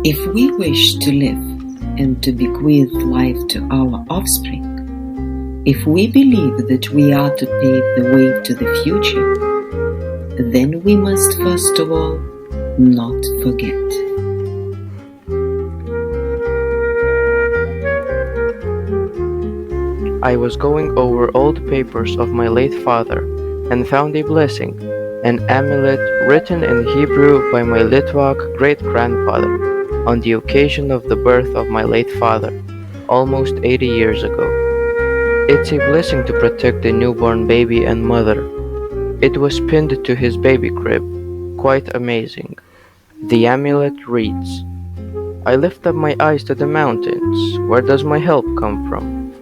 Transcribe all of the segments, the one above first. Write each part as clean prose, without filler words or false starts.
If we wish to live and to bequeath life to our offspring, if we believe that we are to pave the way to the future, then we must first of all not forget. I was going over old papers of my late father and found a blessing, an amulet written in Hebrew by my Litvak great-grandfather on the occasion of the birth of my late father, almost 80 years ago. It's a blessing to protect the newborn baby and mother. It was pinned to his baby crib. Quite amazing. The amulet reads, I lift up my eyes to the mountains. Where does my help come from?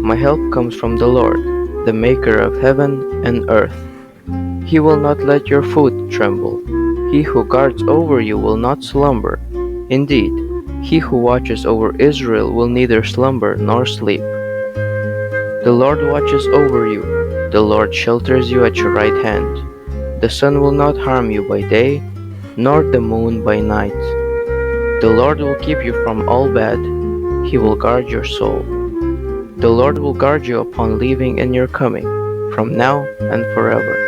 My help comes from the Lord, the maker of heaven and earth. He will not let your foot tremble. He who guards over you will not slumber. Indeed, he who watches over Israel will neither slumber nor sleep. The Lord watches over you. The Lord shelters you at your right hand. The sun will not harm you by day, nor the moon by night. The Lord will keep you from all bad. He will guard your soul. The Lord will guard you upon leaving and your coming, from now and forever.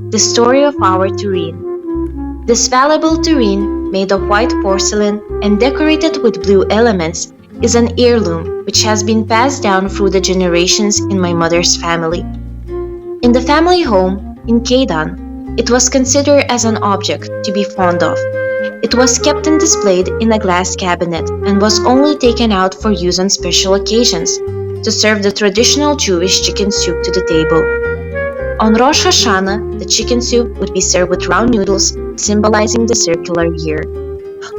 The story of our tureen. This valuable tureen, made of white porcelain and decorated with blue elements, is an heirloom which has been passed down through the generations in my mother's family. In the family home in Keidan, it was considered as an object to be fond of. It was kept and displayed in a glass cabinet and was only taken out for use on special occasions, to serve the traditional Jewish chicken soup to the table. On Rosh Hashanah, the chicken soup would be served with round noodles, symbolizing the circular year.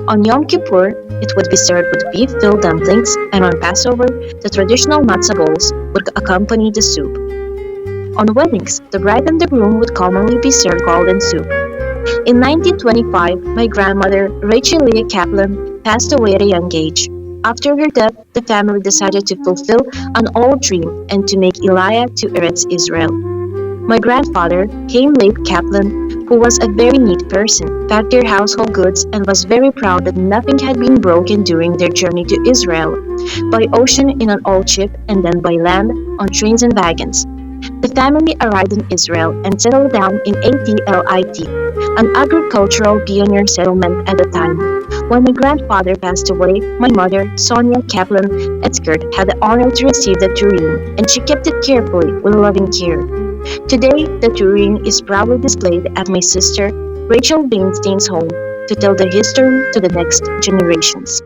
On Yom Kippur, it would be served with beef-filled dumplings, and on Passover, the traditional matzah bowls would accompany the soup. On weddings, the bride and the groom would commonly be served golden soup. In 1925, my grandmother, Rachel Leah Kaplan, passed away at a young age. After her death, the family decided to fulfill an old dream and to make Eliah to Eretz Israel. My grandfather, Chaim Leib Kaplan, who was a very neat person, packed their household goods, and was very proud that nothing had been broken during their journey to Israel, by ocean in an old ship, and then by land on trains and wagons. The family arrived in Israel and settled down in Atlit, an agricultural pioneer settlement at the time. When my grandfather passed away, my mother, Sonia Kaplan Etzkert, had the honor to receive the tureen, and she kept it carefully with loving care. Today, the tureen is proudly displayed at my sister Rachel Weinstein's home to tell the history to the next generations.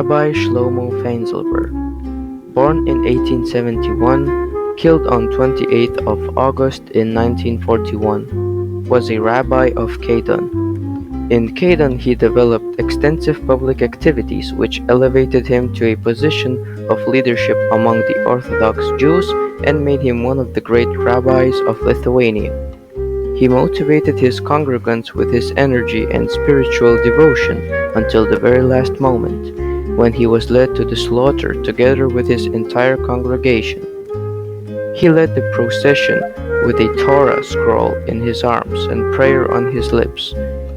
Rabbi Shlomo Feinzilber, born in 1871, killed on 28th of August in 1941, was a rabbi of Keidan. In Keidan he developed extensive public activities which elevated him to a position of leadership among the Orthodox Jews and made him one of the great rabbis of Lithuania. He motivated his congregants with his energy and spiritual devotion until the very last moment, when he was led to the slaughter together with his entire congregation. He led the procession with a Torah scroll in his arms and prayer on his lips,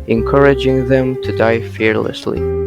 encouraging them to die fearlessly.